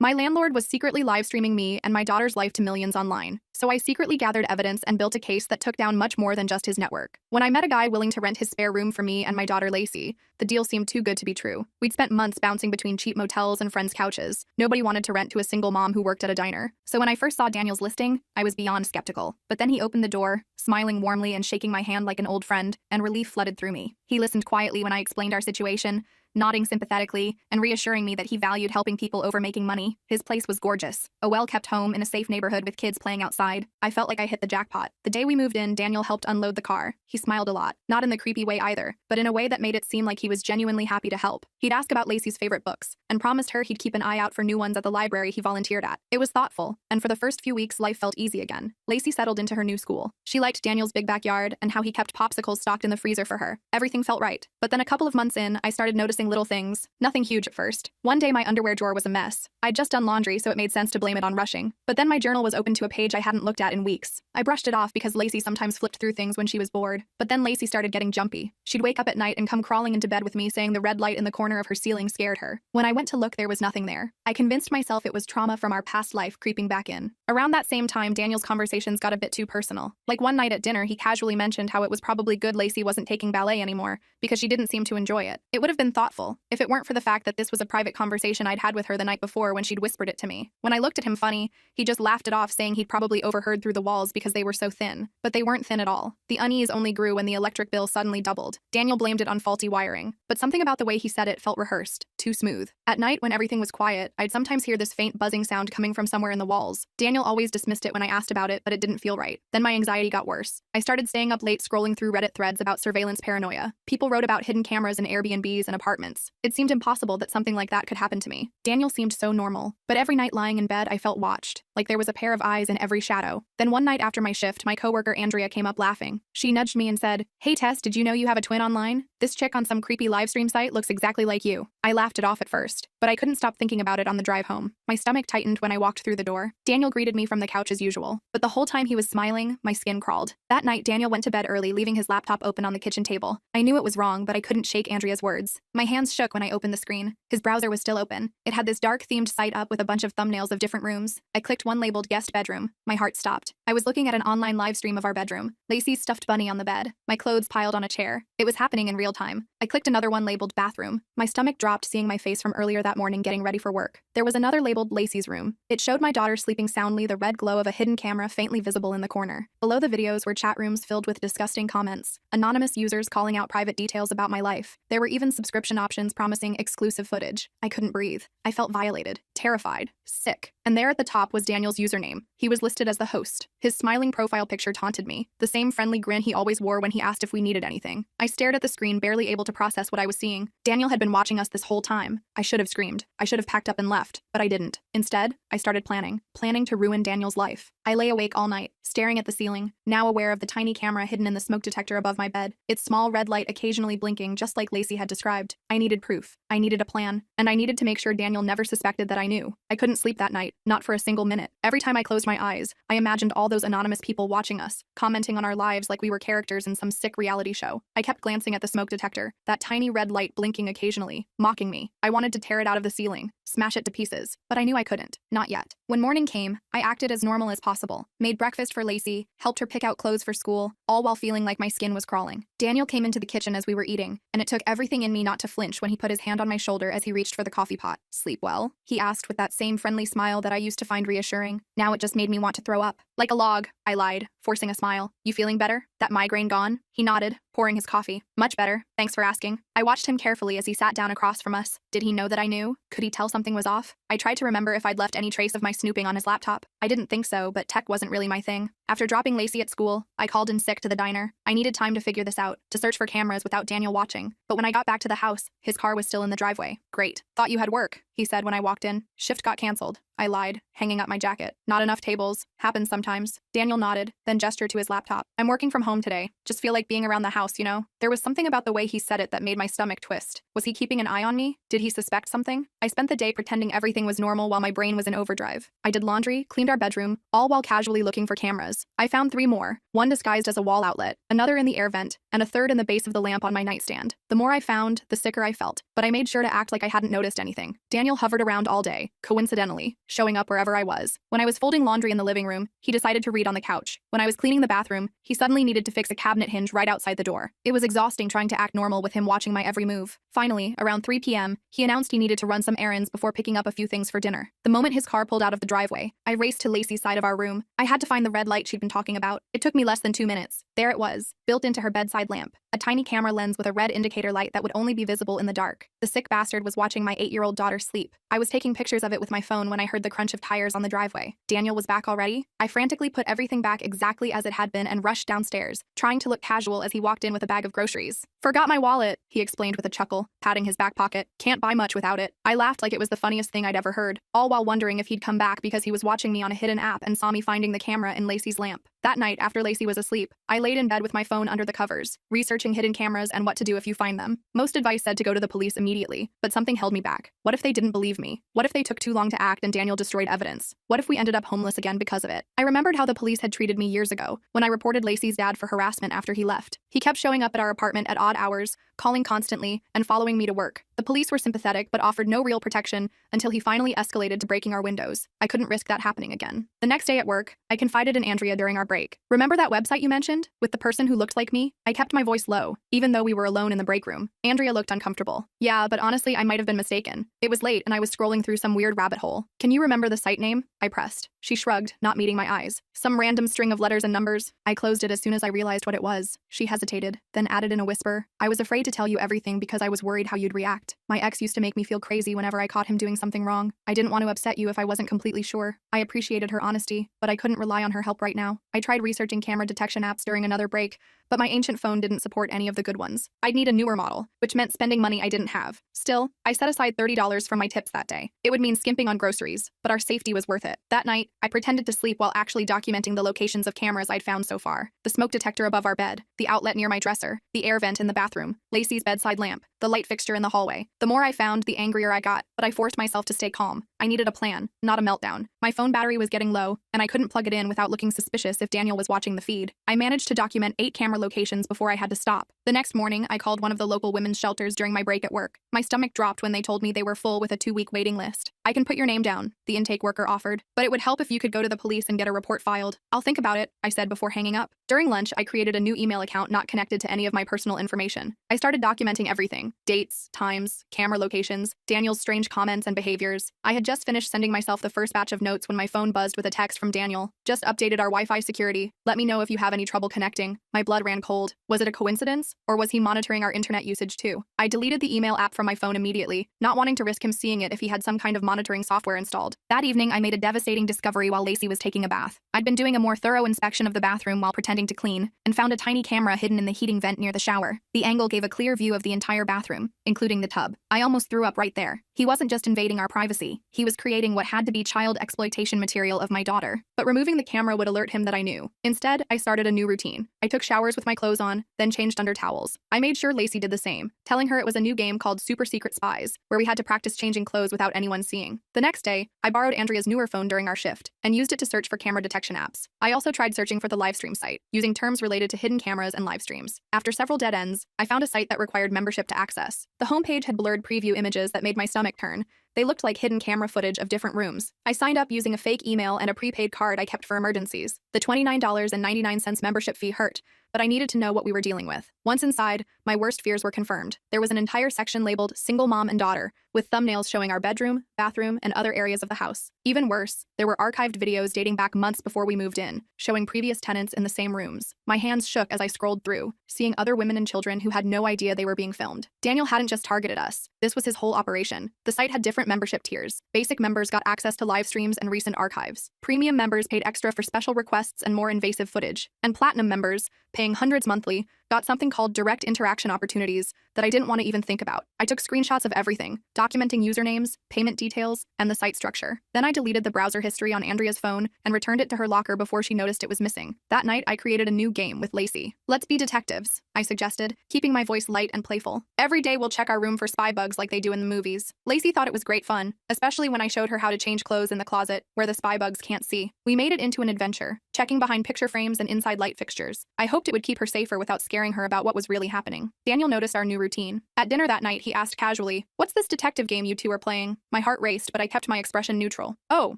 My landlord was secretly live streaming me and my daughter's life to millions online, so I secretly gathered evidence and built a case that took down much more than just his network. When I met a guy willing to rent his spare room for me and my daughter Lacey, the deal seemed too good to be true. We'd spent months bouncing between cheap motels and friends' couches. Nobody wanted to rent to a single mom who worked at a diner. So when I first saw Daniel's listing, I was beyond skeptical. But then he opened the door, smiling warmly and shaking my hand like an old friend, and relief flooded through me. He listened quietly when I explained our situation, nodding sympathetically and reassuring me that he valued helping people over making money. His place was gorgeous, a well-kept home in a safe neighborhood with kids playing outside. I felt like I hit the jackpot. The day we moved in, Daniel helped unload the car. He smiled a lot, not in the creepy way either, but in a way that made it seem like he was genuinely happy to help. He'd ask about Lacey's favorite books, and promised her he'd keep an eye out for new ones at the library he volunteered at. It was thoughtful, and for the first few weeks, life felt easy again. Lacey settled into her new school. She liked Daniel's big backyard and how he kept popsicles stocked in the freezer for her. Everything felt right. But then a couple of months in, I started noticing little things. Nothing huge at first. One day my underwear drawer was a mess. I'd just done laundry, so it made sense to blame it on rushing. But then my journal was open to a page I hadn't looked at in weeks. I brushed it off because Lacey sometimes flipped through things when she was bored. But then Lacey started getting jumpy. She'd wake up at night and come crawling into bed with me saying the red light in the corner of her ceiling scared her. When I went to look, there was nothing there. I convinced myself it was trauma from our past life creeping back in. Around that same time, Daniel's conversations got a bit too personal. Like one night at dinner, he casually mentioned how it was probably good Lacey wasn't taking ballet anymore because she didn't seem to enjoy it. It would have been thoughtful if it weren't for the fact that this was a private conversation I'd had with her the night before when she'd whispered it to me. When I looked at him funny, he just laughed it off, saying he'd probably overheard through the walls because they were so thin. But they weren't thin at all. The unease only grew when the electric bill suddenly doubled. Daniel blamed it on faulty wiring, but something about the way he said it felt rehearsed, too smooth. At night, when everything was quiet, I'd sometimes hear this faint buzzing sound coming from somewhere in the walls. Daniel always dismissed it when I asked about it, but it didn't feel right. Then my anxiety got worse. I started staying up late scrolling through Reddit threads about surveillance paranoia. People wrote about hidden cameras in Airbnbs and apartments. It seemed impossible that something like that could happen to me. Daniel seemed so normal, but every night lying in bed, I felt watched, like there was a pair of eyes in every shadow. Then one night after my shift, my coworker Andrea came up laughing. She nudged me and said, "Hey Tess, did you know you have a twin online? This chick on some creepy livestream site looks exactly like you." I laughed it off at first, but I couldn't stop thinking about it on the drive home. My stomach tightened when I walked through the door. Daniel greeted me from the couch as usual, but the whole time he was smiling, my skin crawled. That night, Daniel went to bed early, leaving his laptop open on the kitchen table. I knew it was wrong, but I couldn't shake Andrea's words. My hands shook when I opened the screen. His browser was still open. It had this dark-themed site up with a bunch of thumbnails of different rooms. I clicked one labeled guest bedroom. My heart stopped. I was looking at an online live stream of our bedroom. Lacey's stuffed bunny on the bed. My clothes piled on a chair. It was happening in real time. I clicked another one labeled bathroom. My stomach dropped seeing my face from earlier that morning getting ready for work. There was another labeled Lacey's room. It showed my daughter sleeping soundly, the red glow of a hidden camera faintly visible in the corner. Below the videos were chat rooms filled with disgusting comments, anonymous users calling out private details about my life. There were even subscription options promising exclusive footage. I couldn't breathe. I felt violated, terrified, sick. And there at the top was Daniel's username. He was listed as the host. His smiling profile picture taunted me, the same friendly grin he always wore when he asked if we needed anything. I stared at the screen, barely able to process what I was seeing. Daniel had been watching us this whole time. I should have screamed. I should have packed up and left, but I didn't. Instead, I started planning to ruin Daniel's life. I lay awake all night, staring at the ceiling, now aware of the tiny camera hidden in the smoke detector above my bed, its small red light occasionally blinking just like Lacey had described. I needed proof. I needed a plan, and I needed to make sure Daniel never suspected that I knew. I couldn't sleep that night, not for a single minute. Every time I closed my eyes, I imagined all those anonymous people watching us, commenting on our lives like we were characters in some sick reality show. I kept glancing at the smoke detector, that tiny red light blinking occasionally, mocking me. I wanted to tear it out of the ceiling, smash it to pieces, but I knew I couldn't. Not yet. When morning came, I acted as normal as possible, made breakfast for Lacey, helped her pick out clothes for school, all while feeling like my skin was crawling. Daniel came into the kitchen as we were eating, and it took everything in me not to flinch when he put his hand on my shoulder as he reached for the coffee pot. "Sleep well?" he asked with that same friendly smile that I used to find reassuring. Now it just made me want to throw up. "Like a log," I lied, forcing a smile. "You feeling better? That migraine gone?" He nodded, pouring his coffee. "Much better. Thanks for asking." I watched him carefully as he sat down across from us. Did he know that I knew? Could he tell something was off? I tried to remember if I'd left any trace of my snooping on his laptop. I didn't think so, but tech wasn't really my thing. After dropping Lacey at school, I called in sick to the diner. I needed time to figure this out, to search for cameras without Daniel watching. But when I got back to the house, his car was still in the driveway. "Great. Thought you had work," he said when I walked in. "Shift got canceled." I lied, hanging up my jacket. "Not enough tables. Happens sometimes." Daniel nodded, then gestured to his laptop. "I'm working from home today. Just feel like being around the house, you know?" There was something about the way he said it that made my stomach twist. Was he keeping an eye on me? Did he suspect something? I spent the day pretending everything was normal while my brain was in overdrive. I did laundry, cleaned our bedroom, all while casually looking for cameras. cameras. I found 3 more, one disguised as a wall outlet, another in the air vent, and a third in the base of the lamp on my nightstand. The more I found, the sicker I felt, but I made sure to act like I hadn't noticed anything. Daniel hovered around all day, coincidentally, showing up wherever I was. When I was folding laundry in the living room, he decided to read on the couch. When I was cleaning the bathroom, he suddenly needed to fix a cabinet hinge right outside the door. It was exhausting trying to act normal with him watching my every move. Finally, around 3 p.m., he announced he needed to run some errands before picking up a few things for dinner. The moment his car pulled out of the driveway, I raced to Lacey's side of our room. I had to find the red light she'd been talking about. It took me less than 2 minutes. There it was, built into her bedside lamp, a tiny camera lens with a red indicator light that would only be visible in the dark. The sick bastard was watching my 8-year-old daughter sleep. I was taking pictures of it with my phone when I heard the crunch of tires on the driveway. Daniel was back already? I frantically put everything back exactly as it had been and rushed downstairs, trying to look casual as he walked in with a bag of groceries. "Forgot my wallet," he explained with a chuckle, patting his back pocket. "Can't buy much without it." I laughed like it was the funniest thing I'd ever heard, all while wondering if he'd come back because he was watching me on a hidden app and saw me finding the camera in Lacey's lamp. That night, after Lacey was asleep, I laid in bed with my phone under the covers, researching hidden cameras and what to do if you find them. Most advice said to go to the police immediately, but something held me back. What if they didn't believe me? What if they took too long to act and Daniel destroyed evidence? What if we ended up homeless again because of it? I remembered how the police had treated me years ago, when I reported Lacey's dad for harassment after he left. He kept showing up at our apartment at odd hours, calling constantly, and following me to work. The police were sympathetic but offered no real protection until he finally escalated to breaking our windows. I couldn't risk that happening again. The next day at work, I confided in Andrea during our break. "Remember that website you mentioned? With the person who looked like me?" I kept my voice low, even though we were alone in the break room. Andrea looked uncomfortable. "Yeah, but honestly, I might have been mistaken. It was late and I was scrolling through some weird rabbit hole. Can you remember the site name?" I pressed. She shrugged, not meeting my eyes. "Some random string of letters and numbers." I closed it as soon as I realized what it was. She hesitated, then added in a whisper, "I was afraid to tell you everything because I was worried how you'd react. My ex used to make me feel crazy whenever I caught him doing something wrong. I didn't want to upset you if I wasn't completely sure." I appreciated her honesty, but I couldn't rely on her help right now. I tried researching camera detection apps during another break, but my ancient phone didn't support any of the good ones. I'd need a newer model, which meant spending money I didn't have. Still, I set aside $30 from my tips that day. It would mean skimping on groceries, but our safety was worth it. That night, I pretended to sleep while actually documenting the locations of cameras I'd found so far. The smoke detector above our bed, the outlet near my dresser, the air vent in the bathroom, Lacey's bedside lamp, the light fixture in the hallway. The more I found, the angrier I got, but I forced myself to stay calm. I needed a plan, not a meltdown. My phone battery was getting low, and I couldn't plug it in without looking suspicious if Daniel was watching the feed. I managed to document 8 camera locations before I had to stop. The next morning, I called one of the local women's shelters during my break at work. My stomach dropped when they told me they were full with a 2-week waiting list. "I can put your name down," the intake worker offered, "but it would help if you could go to the police and get a report filed." "I'll think about it," I said before hanging up. During lunch, I created a new email account not connected to any of my personal information. I started documenting everything: dates, times, camera locations, Daniel's strange comments and behaviors. I had just finished sending myself the first batch of notes when my phone buzzed with a text from Daniel. "Just updated our Wi-Fi security. Let me know if you have any trouble connecting." My blood ran cold. Was it a coincidence? Or was he monitoring our internet usage too? I deleted the email app from my phone immediately, not wanting to risk him seeing it if he had some kind of monitoring software installed. That evening, I made a devastating discovery while Lacey was taking a bath. I'd been doing a more thorough inspection of the bathroom while pretending to clean, and found a tiny camera hidden in the heating vent near the shower. The angle gave a clear view of the entire bathroom, including the tub. I almost threw up right there. He wasn't just invading our privacy. He was creating what had to be child exploitation material of my daughter. But removing the camera would alert him that I knew. Instead, I started a new routine. I took showers with my clothes on, then changed under towels. I made sure Lacey did the same, telling her it was a new game called Super Secret Spies, where we had to practice changing clothes without anyone seeing. The next day, I borrowed Andrea's newer phone during our shift, and used it to search for camera detection apps. I also tried searching for the livestream site, using terms related to hidden cameras and live streams. After several dead ends, I found a site that required membership to access. The homepage had blurred preview images that made my stomach turn. They looked like hidden camera footage of different rooms. I signed up using a fake email and a prepaid card I kept for emergencies. The $29.99 membership fee hurt, but I needed to know what we were dealing with. Once inside, my worst fears were confirmed. There was an entire section labeled Single Mom and Daughter, with thumbnails showing our bedroom, bathroom, and other areas of the house. Even worse, there were archived videos dating back months before we moved in, showing previous tenants in the same rooms. My hands shook as I scrolled through, seeing other women and children who had no idea they were being filmed. Daniel hadn't just targeted us. This was his whole operation. The site had different membership tiers. Basic members got access to live streams and recent archives. Premium members paid extra for special requests and more invasive footage. And platinum members, paying hundreds monthly, got something called direct interaction opportunities that I didn't want to even think about. I took screenshots of everything, documenting usernames, payment details, and the site structure. Then I deleted the browser history on Andrea's phone and returned it to her locker before she noticed it was missing. That night, I created a new game with Lacey. Let's be detectives, I suggested, keeping my voice light and playful. Every day we'll check our room for spy bugs like they do in the movies. Lacey thought it was great fun, especially when I showed her how to change clothes in the closet, where the spy bugs can't see. We made it into an adventure, checking behind picture frames and inside light fixtures. I hoped it would keep her safer without scaring her about what was really happening. Daniel noticed our new routine. At dinner that night, he asked casually, "What's this detective game you two are playing?" My heart raced, but I kept my expression neutral. "Oh,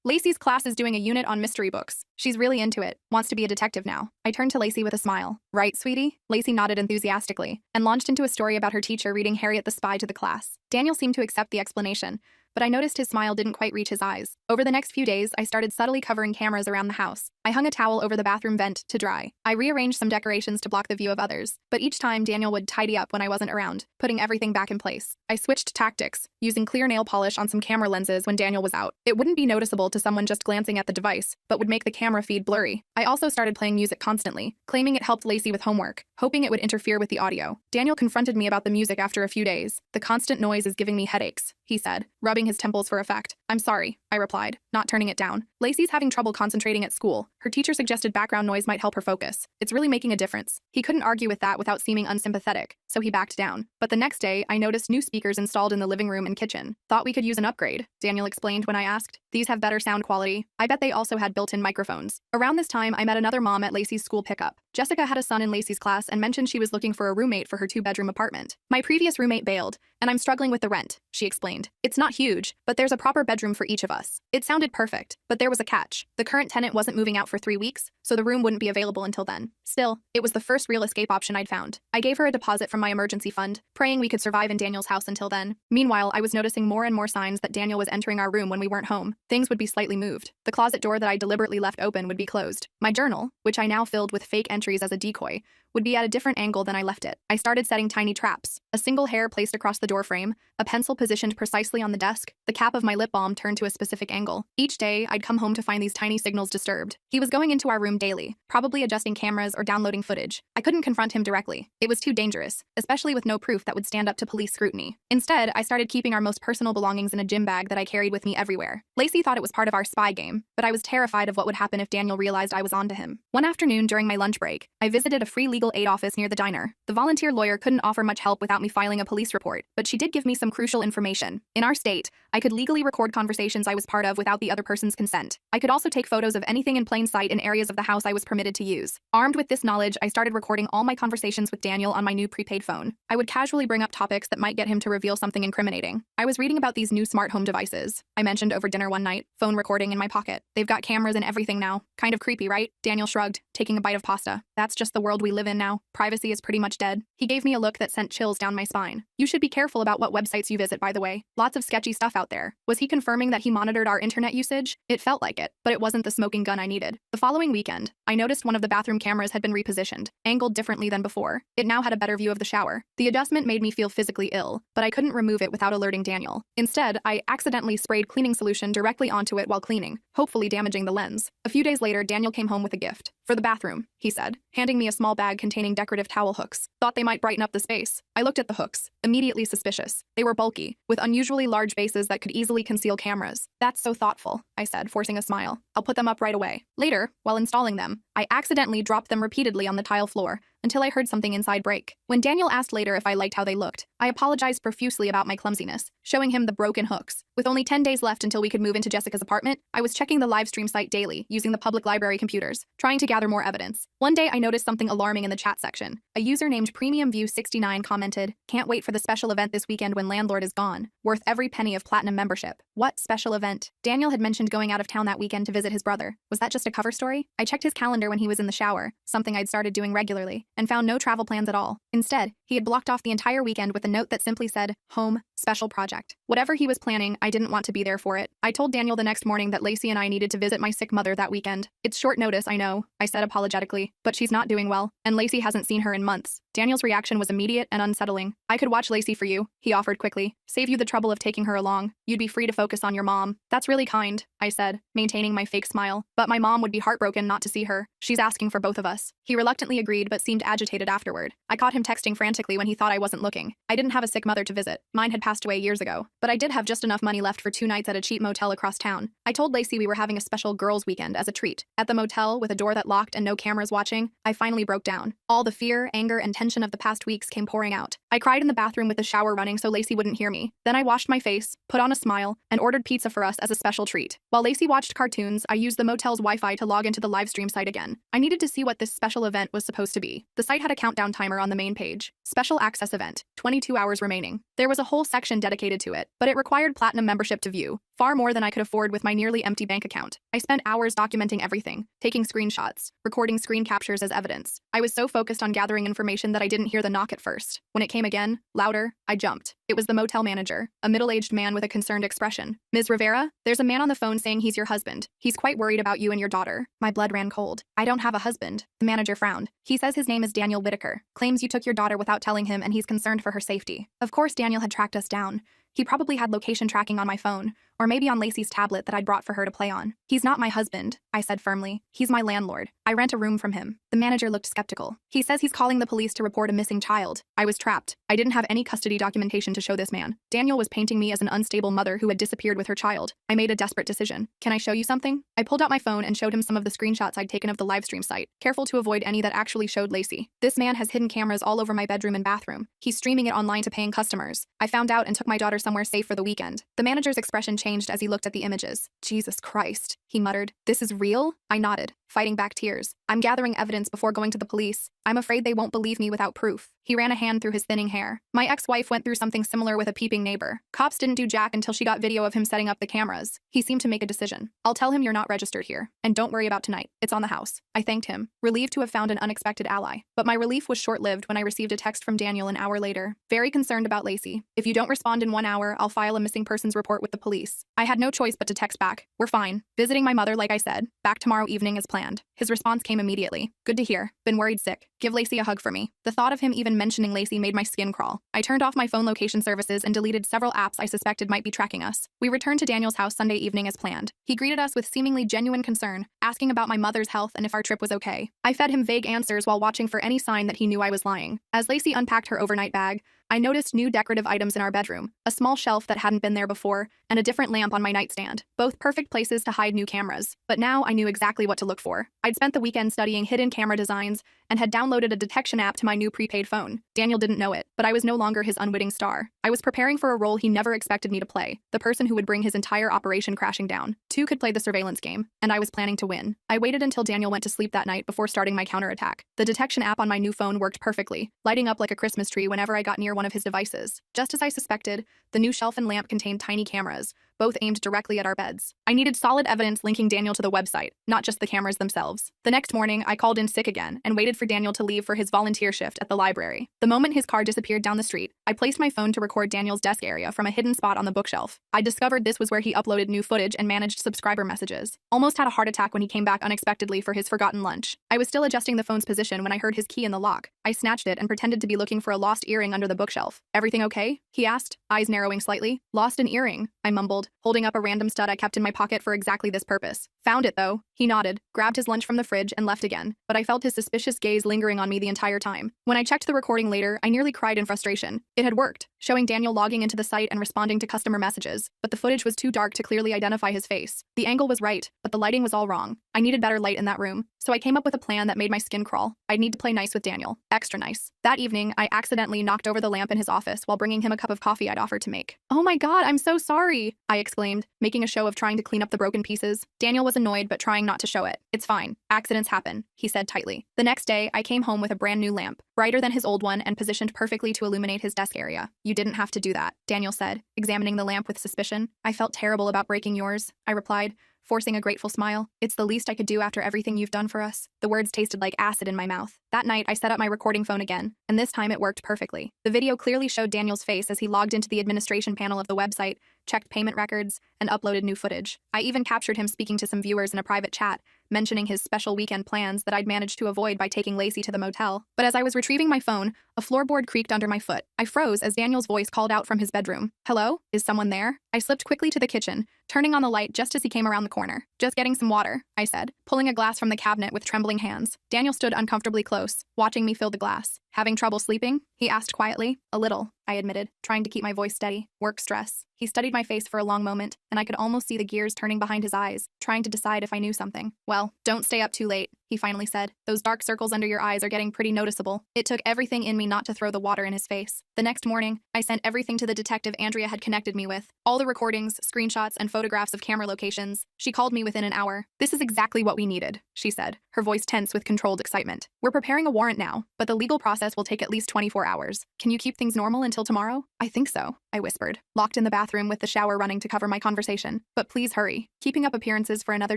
Lacey's class is doing a unit on mystery books. She's really into it, wants to be a detective now." I turned to Lacey with a smile. "Right, sweetie?" Lacey nodded enthusiastically and launched into a story about her teacher reading Harriet the Spy to the class. Daniel seemed to accept the explanation, but I noticed his smile didn't quite reach his eyes. Over the next few days, I started subtly covering cameras around the house. I hung a towel over the bathroom vent to dry. I rearranged some decorations to block the view of others, but each time Daniel would tidy up when I wasn't around, putting everything back in place. I switched tactics, using clear nail polish on some camera lenses when Daniel was out. It wouldn't be noticeable to someone just glancing at the device, but would make the camera feed blurry. I also started playing music constantly, claiming it helped Lacey with homework, hoping it would interfere with the audio. Daniel confronted me about the music after a few days. "The constant noise is giving me headaches," he said, rubbing his temples for effect. "I'm sorry," I replied, not turning it down. "Lacey's having trouble concentrating at school. Her teacher suggested background noise might help her focus. It's really making a difference." He couldn't argue with that without seeming unsympathetic, so he backed down. But the next day, I noticed new speakers installed in the living room and kitchen. "Thought we could use an upgrade," Daniel explained when I asked. "These have better sound quality." I bet they also had built-in microphones. Around this time, I met another mom at Lacey's school pickup. Jessica had a son in Lacey's class and mentioned she was looking for a roommate for her 2-bedroom apartment. "My previous roommate bailed, and I'm struggling with the rent," she explained. "It's not huge, but there's a proper bedroom for each of us." It sounded perfect, but there was a catch. The current tenant wasn't moving out for 3 weeks, so the room wouldn't be available until then. Still, it was the first real escape option I'd found. I gave her a deposit from my emergency fund, praying we could survive in Daniel's house until then. Meanwhile, I was noticing more and more signs that Daniel was entering our room when we weren't home. Things would be slightly moved. The closet door that I deliberately left open would be closed. My journal, which I now filled with fake entries as a decoy, would be at a different angle than I left it. I started setting tiny traps. A single hair placed across the door frame, a pencil positioned precisely on the desk, the cap of my lip balm turned to a specific angle. Each day, I'd come home to find these tiny signals disturbed. He was going into our room daily, probably adjusting cameras or downloading footage. I couldn't confront him directly. It was too dangerous, especially with no proof that would stand up to police scrutiny. Instead, I started keeping our most personal belongings in a gym bag that I carried with me everywhere. Lacey thought it was part of our spy game, but I was terrified of what would happen if Daniel realized I was onto him. One afternoon during my lunch break, I visited a free legal aid office near the diner. The volunteer lawyer couldn't offer much help without me filing a police report, but she did give me some crucial information. In our state, I could legally record conversations I was part of without the other person's consent. I could also take photos of anything in plain sight in areas of the house I was permitted to use. Armed with this knowledge, I started recording all my conversations with Daniel on my new prepaid phone. I would casually bring up topics that might get him to reveal something incriminating. I was reading about these new smart home devices. I mentioned over dinner one night, phone recording in my pocket. "They've got cameras and everything now. Kind of creepy, right?" Daniel shrugged, taking a bite of pasta. "That's just the world we live in now. Privacy is pretty much dead." He gave me a look that sent chills down my spine. "You should be careful about what websites you visit, by the way. Lots of sketchy stuff out there." Was he confirming that he monitored our internet usage? It felt like it, but it wasn't the smoking gun I needed. The following weekend, I noticed one of the bathroom cameras had been repositioned, angled differently than before. It now had a better view of the shower. The adjustment made me feel physically ill, but I couldn't remove it without alerting Daniel. Instead, I accidentally sprayed cleaning solution directly onto it while cleaning, hopefully damaging the lens. A few days later, Daniel came home with a gift. "For the bathroom," he said, handing me a small bag containing decorative towel hooks. "Thought they might brighten up the space." I looked at the hooks, immediately suspicious. They were bulky, with unusually large bases that could easily conceal cameras. "That's so thoughtful," I said, forcing a smile. "I'll put them up right away." Later, while installing them, I accidentally dropped them repeatedly on the tile floor until I heard something inside break. When Daniel asked later if I liked how they looked, I apologized profusely about my clumsiness, showing him the broken hooks. With only 10 days left until we could move into Jessica's apartment, I was checking the live stream site daily, using the public library computers, trying to gather more evidence. One day, I noticed something alarming in the chat section. A user named PremiumView69 commented, "Can't wait for the special event this weekend when Landlord is gone. Worth every penny of platinum membership." What special event? Daniel had mentioned going out of town that weekend to visit his brother. Was that just a cover story? I checked his calendar when he was in the shower, something I'd started doing regularly, and found no travel plans at all. Instead, He had blocked off the entire weekend with a note that simply said, "Home, special project." Whatever he was planning, I didn't want to be there for it. I told Daniel the next morning that Lacey and I needed to visit my sick mother that weekend. "It's short notice, I know," I said apologetically, "but she's not doing well, and Lacey hasn't seen her in months." Daniel's reaction was immediate and unsettling. "I could watch Lacey for you," he offered quickly. "Save you the trouble of taking her along. You'd be free to focus on your mom." "That's really kind," I said, maintaining my fake smile. "But my mom would be heartbroken not to see her. She's asking for both of us." He reluctantly agreed but seemed agitated afterward. I caught him texting frantically when he thought I wasn't looking. I didn't have a sick mother to visit. Mine had passed away years ago. But I did have just enough money left for 2 nights at a cheap motel across town. I told Lacey we were having a special girls' weekend as a treat. At the motel, with a door that locked and no cameras watching, I finally broke down. All the fear, anger, and tension of the past weeks came pouring out. I cried in the bathroom with the shower running so Lacey wouldn't hear me. Then I washed my face, put on a smile, and ordered pizza for us as a special treat. While Lacey watched cartoons, I used the motel's Wi-Fi to log into the live stream site again. I needed to see what this special event was supposed to be. The site had a countdown timer on the main page. Special access event, 22 hours remaining. There was a whole section dedicated to it, but it required platinum membership to view, far more than I could afford with my nearly empty bank account. I spent hours documenting everything, taking screenshots, recording screen captures as evidence. I was so focused on gathering information that I didn't hear the knock at first. When it came again, louder, I jumped. It was the motel manager, a middle-aged man with a concerned expression. "Ms. Rivera, there's a man on the phone saying he's your husband. He's quite worried about you and your daughter." My blood ran cold. "I don't have a husband." The manager frowned. "He says his name is Daniel Whitaker. Claims you took your daughter without telling him and he's concerned for her safety." Of course Daniel had tracked us down. He probably had location tracking on my phone, or maybe on Lacey's tablet that I'd brought for her to play on. "He's not my husband," I said firmly. "He's my landlord. I rent a room from him." The manager looked skeptical. "He says he's calling the police to report a missing child." I was trapped. I didn't have any custody documentation to show this man. Daniel was painting me as an unstable mother who had disappeared with her child. I made a desperate decision. "Can I show you something?" I pulled out my phone and showed him some of the screenshots I'd taken of the livestream site, careful to avoid any that actually showed Lacey. "This man has hidden cameras all over my bedroom and bathroom. He's streaming it online to paying customers. I found out and took my daughter somewhere safe for the weekend." The manager's expression changed as he looked at the images. "Jesus Christ," he muttered. "This is real?" I nodded, fighting back tears. "I'm gathering evidence before going to the police. I'm afraid they won't believe me without proof." He ran a hand through his thinning hair. "My ex-wife went through something similar with a peeping neighbor. Cops didn't do jack until she got video of him setting up the cameras." He seemed to make a decision. "I'll tell him you're not registered here. And don't worry about tonight. It's on the house." I thanked him, relieved to have found an unexpected ally. But my relief was short-lived when I received a text from Daniel an hour later. "Very concerned about Lacey. If you don't respond in 1 hour, I'll file a missing persons report with the police." I had no choice but to text back. "We're fine. Visiting my mother like I said. Back tomorrow evening as planned." His response came immediately. "Good to hear. Been worried sick. Give Lacey a hug for me." The thought of him even mentioning Lacey made my skin crawl. I turned off my phone location services and deleted several apps I suspected might be tracking us. We returned to Daniel's house Sunday evening as planned. He greeted us with seemingly genuine concern, asking about my mother's health and if our trip was okay. I fed him vague answers while watching for any sign that he knew I was lying. As Lacey unpacked her overnight bag, I noticed new decorative items in our bedroom, a small shelf that hadn't been there before, and a different lamp on my nightstand, both perfect places to hide new cameras. But now I knew exactly what to look for. I'd spent the weekend studying hidden camera designs and had downloaded a detection app to my new prepaid phone. Daniel didn't know it, but I was no longer his unwitting star. I was preparing for a role he never expected me to play, the person who would bring his entire operation crashing down. Two could play the surveillance game, and I was planning to win. I waited until Daniel went to sleep that night before starting my counterattack. The detection app on my new phone worked perfectly, lighting up like a Christmas tree whenever I got near one of his devices. Just as I suspected, the new shelf and lamp contained tiny cameras, both aimed directly at our beds. I needed solid evidence linking Daniel to the website, not just the cameras themselves. The next morning, I called in sick again and waited for Daniel to leave for his volunteer shift at the library. The moment his car disappeared down the street, I placed my phone to record Daniel's desk area from a hidden spot on the bookshelf. I discovered this was where he uploaded new footage and managed subscriber messages. Almost had a heart attack when he came back unexpectedly for his forgotten lunch. I was still adjusting the phone's position when I heard his key in the lock. I snatched it and pretended to be looking for a lost earring under the bookshelf. "Everything okay?" he asked, eyes narrowing slightly. "Lost an earring," I mumbled, holding up a random stud I kept in my pocket for exactly this purpose. "Found it, though." He nodded, grabbed his lunch from the fridge, and left again, but I felt his suspicious gaze lingering on me the entire time. When I checked the recording later, I nearly cried in frustration. It had worked, showing Daniel logging into the site and responding to customer messages, but the footage was too dark to clearly identify his face. The angle was right, but the lighting was all wrong. I needed better light in that room, so I came up with a plan that made my skin crawl. I'd need to play nice with Daniel. Extra nice. That evening, I accidentally knocked over the lamp in his office while bringing him a cup of coffee I'd offered to make. "Oh my God, I'm so sorry," I exclaimed, making a show of trying to clean up the broken pieces. Daniel was annoyed but trying not to show it. "It's fine. Accidents happen," he said tightly. The next day, I came home with a brand new lamp, brighter than his old one and positioned perfectly to illuminate his desk area. "You didn't have to do that," Daniel said, examining the lamp with suspicion. "I felt terrible about breaking yours," I replied, forcing a grateful smile. It's the least I could do after everything you've done for us. The words tasted like acid in my mouth. That night, I set up my recording phone again, and this time it worked perfectly. The video clearly showed Daniel's face as he logged into the administration panel of the website, checked payment records, and uploaded new footage. I even captured him speaking to some viewers in a private chat, mentioning his special weekend plans that I'd managed to avoid by taking Lacey to the motel. But as I was retrieving my phone, a floorboard creaked under my foot. I froze as Daniel's voice called out from his bedroom. "Hello? Is someone there?" I slipped quickly to the kitchen, turning on the light just as he came around the corner. "Just getting some water," I said, pulling a glass from the cabinet with trembling hands. Daniel stood uncomfortably close, watching me fill the glass. "Having trouble sleeping?" he asked quietly. "A little," I admitted, trying to keep my voice steady. "Work stress." He studied my face for a long moment, and I could almost see the gears turning behind his eyes, trying to decide if I knew something. "Well, don't stay up too late," he finally said. "Those dark circles under your eyes are getting pretty noticeable." It took everything in me not to throw the water in his face. The next morning, I sent everything to the detective Andrea had connected me with. All the recordings, screenshots, and photographs of camera locations. She called me within an hour. "This is exactly what we needed," she said, her voice tense with controlled excitement. "We're preparing a warrant now, but the legal process will take at least 24 hours. Can you keep things normal until tomorrow?" "I think so," I whispered, locked in the bathroom with the shower running to cover my conversation. "But please hurry." Keeping up appearances for another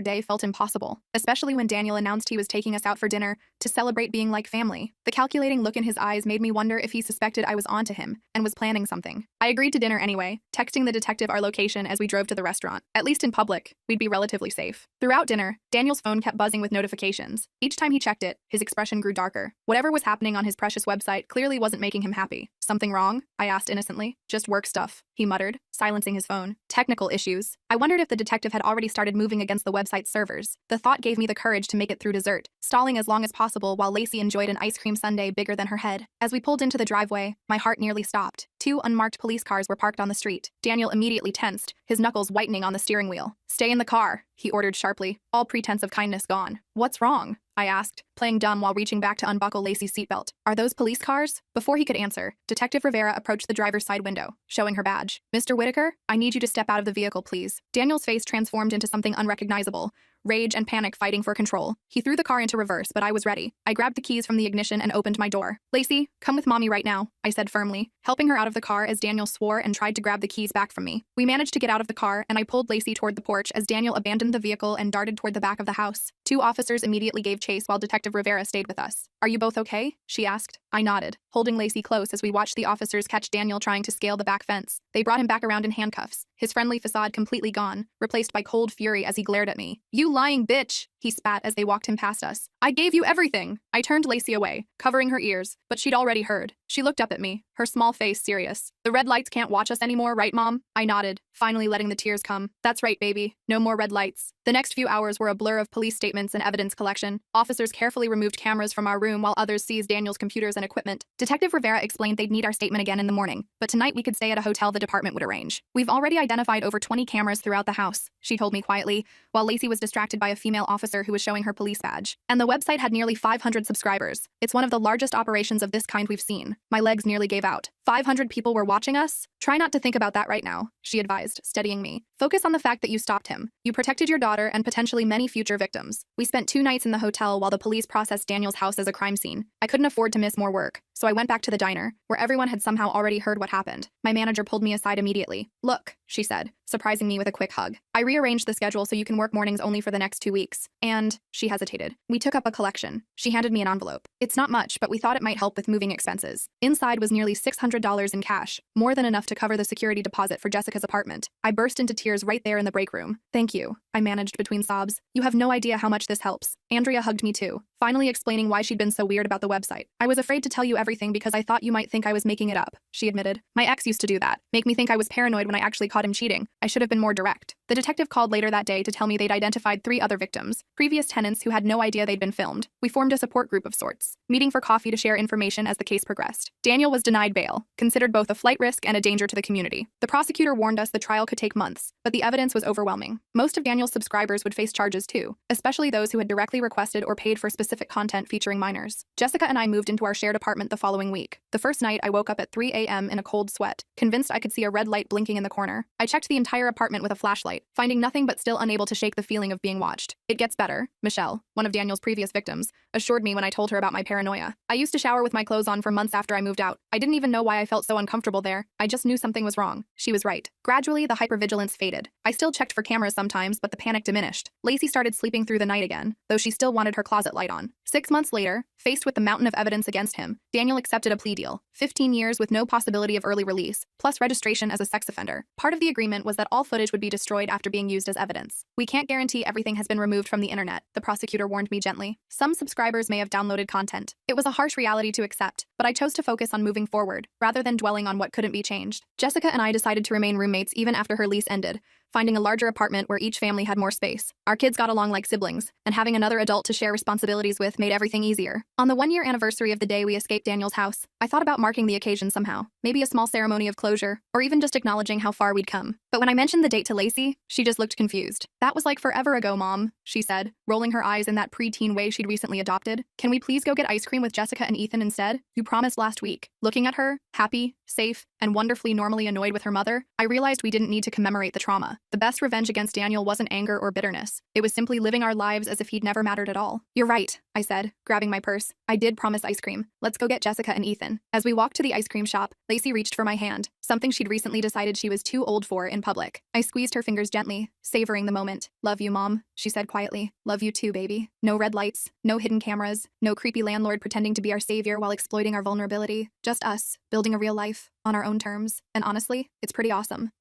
day felt impossible, especially when Daniel announced he was taking us out for dinner to celebrate being like family. The calculating look in his eyes made me wonder if he suspected I was onto him and was planning something. I agreed to dinner anyway, texting the detective our location as we drove to the restaurant. At least in public, we'd be relatively safe. Throughout dinner, Daniel's phone kept buzzing with notifications. Each time he checked it, his expression grew darker. Whatever was happening on his precious website clearly wasn't making him happy. "Something wrong?" I asked innocently. "Just work stuff," he muttered, silencing his phone. "Technical issues." I wondered if the detective had already started moving against the website's servers. The thought gave me the courage to make it through dessert, stalling as long as possible while Lacey enjoyed an ice cream sundae bigger than her head. As we pulled into the driveway, my heart nearly stopped. 2 unmarked police cars were parked on the street. Daniel immediately tensed, his knuckles whitening on the steering wheel. "Stay in the car," he ordered sharply, all pretense of kindness gone. "What's wrong?" I asked, playing dumb while reaching back to unbuckle Lacey's seatbelt. "Are those police cars?" Before he could answer, Detective Rivera approached the driver's side window, showing her badge. "Mr. Whitaker, I need you to step out of the vehicle, please." Daniel's face transformed into something unrecognizable, rage and panic fighting for control. He threw the car into reverse, but I was ready. I grabbed the keys from the ignition and opened my door. "Lacey, come with mommy right now," I said firmly, helping her out of the car as Daniel swore and tried to grab the keys back from me. We managed to get out of the car, and I pulled Lacey toward the porch as Daniel abandoned the vehicle and darted toward the back of the house. 2 officers immediately gave chase while Detective Rivera stayed with us. "Are you both okay?" she asked. I nodded, holding Lacey close as we watched the officers catch Daniel trying to scale the back fence. They brought him back around in handcuffs, his friendly facade completely gone, replaced by cold fury as he glared at me. "You lying bitch!" he spat as they walked him past us. "I gave you everything!" I turned Lacey away, covering her ears, but she'd already heard. She looked up at me, her small face serious. "The red lights can't watch us anymore, right, Mom?" I nodded, finally letting the tears come. "That's right, baby. No more red lights." The next few hours were a blur of police statements and evidence collection. Officers carefully removed cameras from our room while others seized Daniel's computers and equipment. Detective Rivera explained they'd need our statement again in the morning, but tonight we could stay at a hotel the department would arrange. "We've already identified over 20 cameras throughout the house," she told me quietly, while Lacey was distracted by a female officer who was showing her police badge. "And the website had nearly 500 subscribers. It's one of the largest operations of this kind we've seen." My legs nearly gave out. 500 people were watching us? "Try not to think about that right now," she advised, steadying me. "Focus on the fact that you stopped him. You protected your daughter and potentially many future victims." We spent 2 nights in the hotel while the police processed Daniel's house as a crime scene. I couldn't afford to miss more work, so I went back to the diner, where everyone had somehow already heard what happened. My manager pulled me aside immediately. "Look," she said, surprising me with a quick hug. "I rearranged the schedule so you can work mornings only for the next 2 weeks. And," she hesitated, "we took up a collection." She handed me an envelope. "It's not much, but we thought it might help with moving expenses." Inside was nearly $600 in cash, more than enough to cover the security deposit for Jessica's apartment. I burst into tears right there in the break room. "Thank you," I managed between sobs. "You have no idea how much this helps." Andrea hugged me too, finally explaining why she'd been so weird about the website. "I was afraid to tell you everything because I thought you might think I was making it up," she admitted. "My ex used to do that, make me think I was paranoid when I actually caught him cheating. I should have been more direct." The detective called later that day to tell me they'd identified 3 other victims, previous tenants who had no idea they'd been filmed. We formed a support group of sorts, meeting for coffee to share information as the case progressed. Daniel was denied bail, considered both a flight risk and a danger to the community. The prosecutor warned us the trial could take months, but the evidence was overwhelming. Most of Daniel's subscribers would face charges too, especially those who had directly requested or paid for specific content featuring minors. Jessica and I moved into our shared apartment the following week. The first night, I woke up at 3 a.m. in a cold sweat, convinced I could see a red light blinking in the corner. I checked the entire apartment with a flashlight, finding nothing but still unable to shake the feeling of being watched. It gets better, Michelle, one of Daniel's previous victims, assured me when I told her about my paranoia. I used to shower with my clothes on for months after I moved out. I didn't even know why I felt so uncomfortable there. I just knew something was wrong. She was right. Gradually, the hypervigilance faded. I still checked for cameras sometimes, but the panic diminished. Lacey started sleeping through the night again, though she still wanted her closet light on. 6 months later, faced with the mountain of evidence against him, Daniel accepted a plea deal, 15 years with no possibility of early release, plus registration as a sex offender. Part of the agreement was that all footage would be destroyed after being used as evidence. We can't guarantee everything has been removed from the internet, the prosecutor warned me gently. Some subscribers may have downloaded content. It was a harsh reality to accept, but I chose to focus on moving forward, rather than dwelling on what couldn't be changed. Jessica and I decided to remain roommates even after her lease ended, finding a larger apartment where each family had more space. Our kids got along like siblings, and having another adult to share responsibilities with made everything easier. On the 1-year anniversary of the day we escaped Daniel's house, I thought about marking the occasion somehow, maybe a small ceremony of closure, or even just acknowledging how far we'd come. But when I mentioned the date to Lacey, she just looked confused. "That was like forever ago, Mom," she said, rolling her eyes in that preteen way she'd recently adopted. "Can we please go get ice cream with Jessica and Ethan instead? You promised last week." Looking at her, happy, safe, and wonderfully normally annoyed with her mother, I realized we didn't need to commemorate the trauma. The best revenge against Daniel wasn't anger or bitterness. It was simply living our lives as if he'd never mattered at all. "You're right," I said, grabbing my purse. "I did promise ice cream. Let's go get Jessica and Ethan." As we walked to the ice cream shop, Lacey reached for my hand, something she'd recently decided she was too old for in public. I squeezed her fingers gently, savoring the moment. "Love you, Mom," she said quietly. "Love you too, baby." No red lights, no hidden cameras, no creepy landlord pretending to be our savior while exploiting our vulnerability. Just us, building a real life, on our own terms. And honestly, it's pretty awesome.